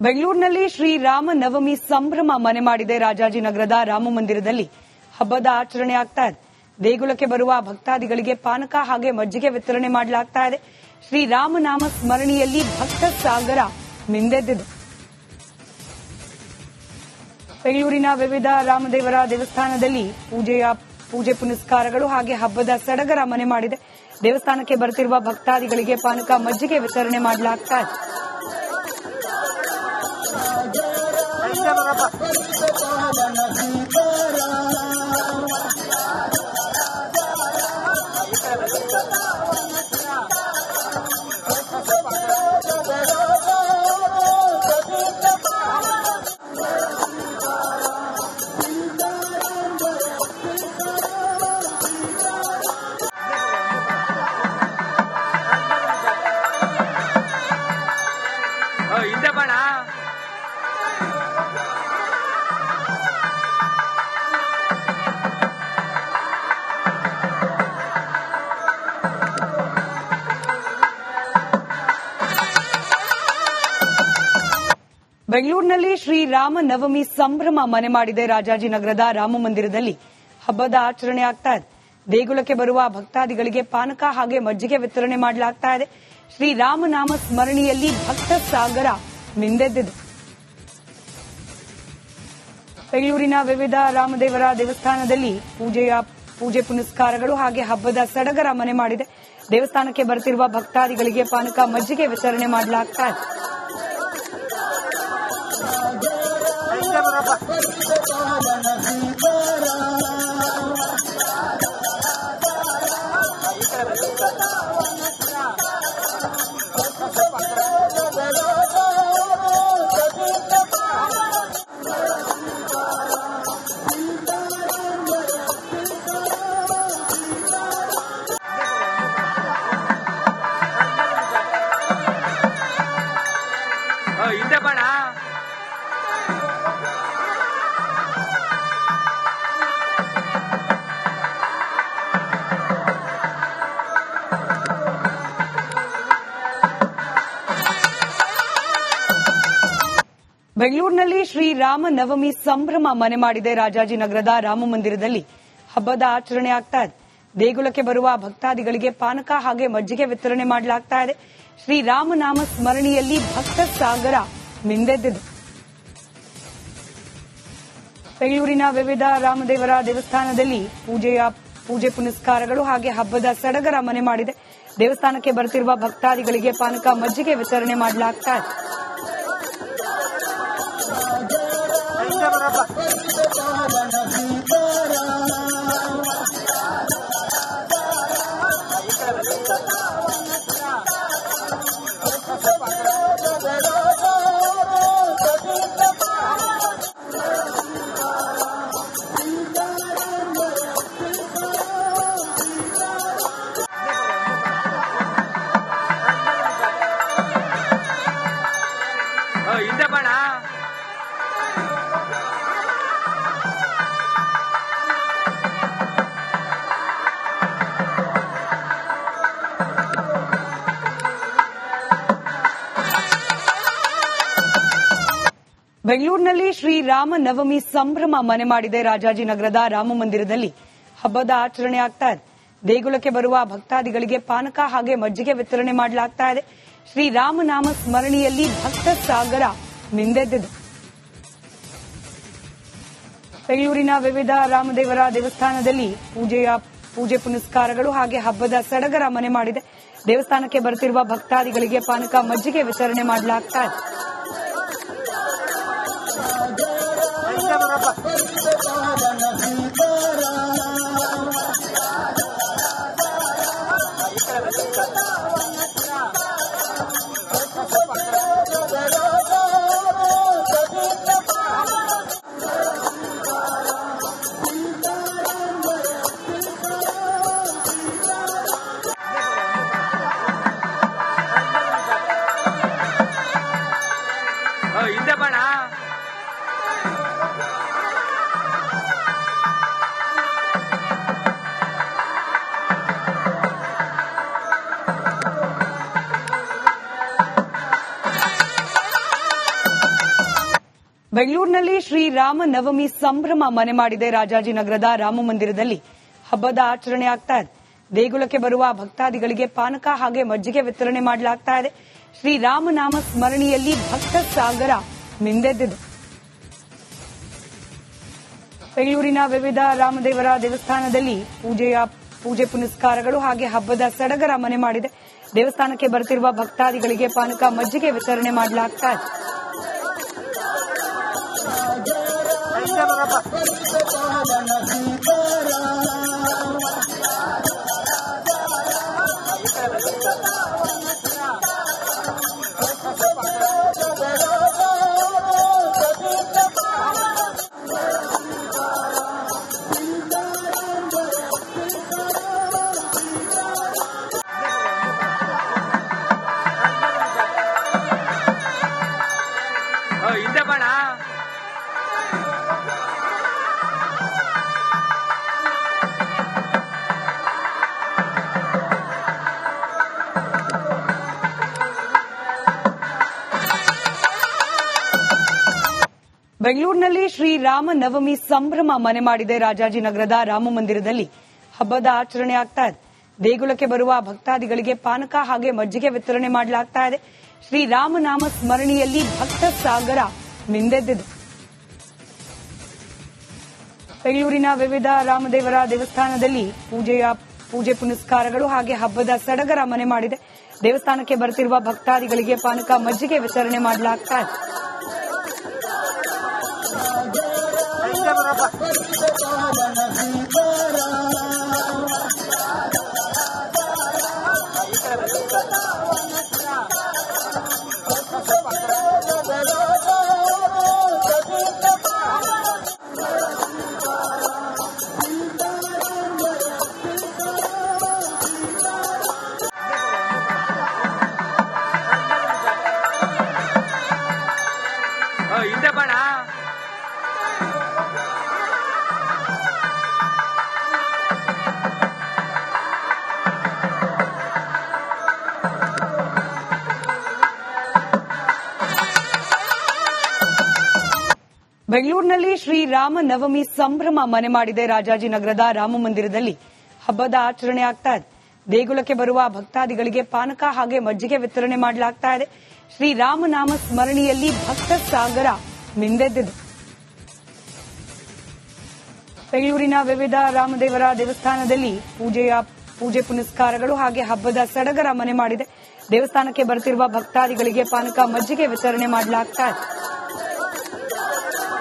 ಬೆಂಗಳೂರಿನಲ್ಲಿ ಶ್ರೀರಾಮ ನವಮಿ ಸಂಭ್ರಮ ಮನೆ ಮಾಡಿದೆ. ರಾಜಾಜಿನಗರದ ರಾಮ ಮಂದಿರದಲ್ಲಿ ಹಬ್ಬದ ಆಚರಣೆ ಆಗ್ತಾ ಇದೆ. ದೇಗುಲಕ್ಕೆ ಬರುವ ಭಕ್ತಾದಿಗಳಿಗೆ ಪಾನಕ ಹಾಗೆ ಮಜ್ಜಿಗೆ ವಿತರಣೆ ಮಾಡಲಾಗ್ತಾ ಇದೆ. ಶ್ರೀರಾಮನಾಮ ಸ್ಮರಣೆಯಲ್ಲಿ ಭಕ್ತ ಸಾಗರ ಮಿಂದೆದ್ದಿದೆ. ಬೆಂಗಳೂರಿನ ವಿವಿಧ ರಾಮದೇವರ ದೇವಸ್ಥಾನದಲ್ಲಿ ಪೂಜೆ ಪುನಸ್ಕಾರಗಳು ಹಾಗೆ ಹಬ್ಬದ ಸಡಗರ ಮನೆ ಮಾಡಿದೆ. ದೇವಸ್ಥಾನಕ್ಕೆ ಬರುತ್ತಿರುವ ಭಕ್ತಾದಿಗಳಿಗೆ ಪಾನಕ ಮಜ್ಜಿಗೆ ವಿತರಣೆ ಮಾಡಲಾಗ್ತಾ ಇದೆ. ಬೆಂಗಳೂರಿನಲ್ಲಿ ಶ್ರೀರಾಮ ನವಮಿ ಸಂಭ್ರಮ ಮನೆ ಮಾಡಿದೆ. ರಾಜಾಜಿನಗರದ ರಾಮ ಮಂದಿರದಲ್ಲಿ ಹಬ್ಬದ ಆಚರಣೆ ಆಗ್ತಾ ಇದೆ. ದೇಗುಲಕ್ಕೆ ಬರುವ ಭಕ್ತಾದಿಗಳಿಗೆ ಪಾನಕ ಹಾಗೆ ಮಜ್ಜಿಗೆ ವಿತರಣೆ ಮಾಡಲಾಗ್ತಾ ಇದೆ. ಶ್ರೀರಾಮನಾಮ ಸ್ಮರಣೆಯಲ್ಲಿ ಭಕ್ತ ಸಾಗರ ಮಿಂದೆದ್ದಿದೆ. ಬೆಂಗಳೂರಿನ ವಿವಿಧ ರಾಮದೇವರ ದೇವಸ್ಥಾನದಲ್ಲಿ ಪೂಜೆ ಪುನಸ್ಕಾರಗಳು ಹಾಗೆ ಹಬ್ಬದ ಸಡಗರ ಮನೆ ಮಾಡಿದೆ. ದೇವಸ್ಥಾನಕ್ಕೆ ಬರುತ್ತಿರುವ ಭಕ್ತಾದಿಗಳಿಗೆ ಪಾನಕ ಮಜ್ಜಿಗೆ ವಿತರಣೆ ಮಾಡಲಾಗ್ತಾ ಇದೆ. ಬೆಂಗಳೂರಿನಲ್ಲಿ ಶ್ರೀರಾಮ ನವಮಿ ಸಂಭ್ರಮ ಮನೆ ಮಾಡಿದೆ. ರಾಜಾಜಿನಗರದ ರಾಮ ಮಂದಿರದಲ್ಲಿ ಹಬ್ಬದ ಆಚರಣೆ ಆಗ್ತಾ ಇದೆ. ದೇಗುಲಕ್ಕೆ ಬರುವ ಭಕ್ತಾದಿಗಳಿಗೆ ಪಾನಕ ಹಾಗೆ ಮಜ್ಜಿಗೆ ವಿತರಣೆ ಮಾಡಲಾಗ್ತಾ ಇದೆ. ಶ್ರೀರಾಮನಾಮ ಸ್ಮರಣೆಯಲ್ಲಿ ಭಕ್ತ ಸಾಗರ ಮಿಂದೆದ್ದಿದೆ. ಬೆಂಗಳೂರಿನ ವಿವಿಧ ರಾಮದೇವರ ದೇವಸ್ಥಾನದಲ್ಲಿ ಪೂಜೆ ಪುನಸ್ಕಾರಗಳು ಹಾಗೆ ಹಬ್ಬದ ಸಡಗರ ಮನೆ ಮಾಡಿದೆ. ದೇವಸ್ಥಾನಕ್ಕೆ ಬರುತ್ತಿರುವ ಭಕ್ತಾದಿಗಳಿಗೆ ಪಾನಕ ಮಜ್ಜಿಗೆ ವಿತರಣೆ ಮಾಡಲಾಗ್ತಾ ಇದೆ. ಬೆಂಗಳೂರಿನಲ್ಲಿ ಶ್ರೀರಾಮ ನವಮಿ ಸಂಭ್ರಮ ಮನೆ ಮಾಡಿದೆ. ರಾಜಾಜಿನಗರದ ರಾಮ ಮಂದಿರದಲ್ಲಿ ಹಬ್ಬದ ಆಚರಣೆ ಆಗ್ತಾ ಇದೆ. ದೇಗುಲಕ್ಕೆ ಬರುವ ಭಕ್ತಾದಿಗಳಿಗೆ ಪಾನಕ ಹಾಗೆ ಮಜ್ಜಿಗೆ ವಿತರಣೆ ಮಾಡಲಾಗ್ತಾ ಇದೆ. ಶ್ರೀರಾಮನಾಮ ಸ್ಮರಣೆಯಲ್ಲಿ ಭಕ್ತ ಸಾಗರ ಮಿಂದೆದ್ದಿದೆ. ಬೆಂಗಳೂರಿನ ವಿವಿಧ ರಾಮದೇವರ ದೇವಸ್ಥಾನದಲ್ಲಿ ಪೂಜೆ ಪುನಸ್ಕಾರಗಳು ಹಾಗೆ ಹಬ್ಬದ ಸಡಗರ ಮನೆ ಮಾಡಿದೆ. ದೇವಸ್ಥಾನಕ್ಕೆ ಬರುತ್ತಿರುವ ಭಕ್ತಾದಿಗಳಿಗೆ ಪಾನಕ ಮಜ್ಜಿಗೆ ವಿತರಣೆ ಮಾಡಲಾಗ್ತಾ ಇದೆ. ಬೆಂಗಳೂರಿನಲ್ಲಿ ಶ್ರೀರಾಮ ನವಮಿ ಸಂಭ್ರಮ ಮನೆ ಮಾಡಿದೆ. ರಾಜಾಜಿನಗರದ ರಾಮ ಮಂದಿರದಲ್ಲಿ ಹಬ್ಬದ ಆಚರಣೆ ಆಗ್ತಾ ಇದೆ. ದೇಗುಲಕ್ಕೆ ಬರುವ ಭಕ್ತಾದಿಗಳಿಗೆ ಪಾನಕ ಹಾಗೆ ಮಜ್ಜಿಗೆ ವಿತರಣೆ ಮಾಡಲಾಗ್ತಾ ಇದೆ. ಶ್ರೀರಾಮನಾಮ ಸ್ಮರಣೆಯಲ್ಲಿ ಭಕ್ತ ಸಾಗರ ಮಿಂದೆದ್ದಿದೆ. ಬೆಂಗಳೂರಿನ ವಿವಿಧ ರಾಮದೇವರ ದೇವಸ್ಥಾನದಲ್ಲಿ ಪೂಜೆ ಪುನಸ್ಕಾರಗಳು ಹಾಗೆ ಹಬ್ಬದ ಸಡಗರ ಮನೆ ಮಾಡಿದೆ. ದೇವಸ್ಥಾನಕ್ಕೆ ಬರುತ್ತಿರುವ ಭಕ್ತಾದಿಗಳಿಗೆ ಪಾನಕ ಮಜ್ಜಿಗೆ ವಿತರಣೆ ಮಾಡಲಾಗ್ತಾ ಇದೆ. ಹಿಂದೆ ಬಾಣ ಬೆಂಗಳೂರಿನಲ್ಲಿ ಶ್ರೀರಾಮ ನವಮಿ ಸಂಭ್ರಮ ಮನೆ ಮಾಡಿದೆ. ರಾಜಾಜಿನಗರದ ರಾಮ ಮಂದಿರದಲ್ಲಿ ಹಬ್ಬದ ಆಚರಣೆ ಆಗ್ತಾ ಇದೆ. ದೇಗುಲಕ್ಕೆ ಬರುವ ಭಕ್ತಾದಿಗಳಿಗೆ ಪಾನಕ ಹಾಗೆ ಮಜ್ಜಿಗೆ ವಿತರಣೆ ಮಾಡಲಾಗ್ತಾ ಇದೆ. ಶ್ರೀರಾಮನಾಮ ಸ್ಮರಣೆಯಲ್ಲಿ ಭಕ್ತ ಸಾಗರ ಮಿಂದೆದ್ದಿದೆ. ಬೆಂಗಳೂರಿನ ವಿವಿಧ ರಾಮದೇವರ ದೇವಸ್ಥಾನದಲ್ಲಿ ಪೂಜೆ ಪುನಸ್ಕಾರಗಳು ಹಾಗೆ ಹಬ್ಬದ ಸಡಗರ ಮನೆ ಮಾಡಿದೆ. ದೇವಸ್ಥಾನಕ್ಕೆ ಬರುತ್ತಿರುವ ಭಕ್ತಾದಿಗಳಿಗೆ ಪಾನಕ ಮಜ್ಜಿಗೆ ವಿತರಣೆ ಮಾಡಲಾಗ್ತಾ ಇದೆ. ಹಿಂದೆ ಬಾಣ ಬೆಂಗಳೂರಿನಲ್ಲಿ ಶ್ರೀರಾಮ ನವಮಿ ಸಂಭ್ರಮ ಮನೆ ಮಾಡಿದೆ. ರಾಜಾಜಿನಗರದ ರಾಮ ಮಂದಿರದಲ್ಲಿ ಹಬ್ಬದ ಆಚರಣೆ ಆಗ್ತಾ ಇದೆ. ದೇಗುಲಕ್ಕೆ ಬರುವ ಭಕ್ತಾದಿಗಳಿಗೆ ಪಾನಕ ಹಾಗೆ ಮಜ್ಜಿಗೆ ವಿತರಣೆ ಮಾಡಲಾಗ್ತಾ ಇದೆ. ಶ್ರೀರಾಮನಾಮ ಸ್ಮರಣೆಯಲ್ಲಿ ಭಕ್ತ ಸಾಗರ ಮಿಂದೆದ್ದಿದೆ. ಬೆಂಗಳೂರಿನ ವಿವಿಧ ರಾಮದೇವರ ದೇವಸ್ಥಾನದಲ್ಲಿ ಪೂಜೆ ಪುನಸ್ಕಾರಗಳು ಹಾಗೆ ಹಬ್ಬದ ಸಡಗರ ಮನೆ ಮಾಡಿದೆ. ದೇವಸ್ಥಾನಕ್ಕೆ ಬರುತ್ತಿರುವ ಭಕ್ತಾದಿಗಳಿಗೆ ಪಾನಕ ಮಜ್ಜಿಗೆ ವಿತರಣೆ ಮಾಡಲಾಗ್ತಾ ಇದೆ.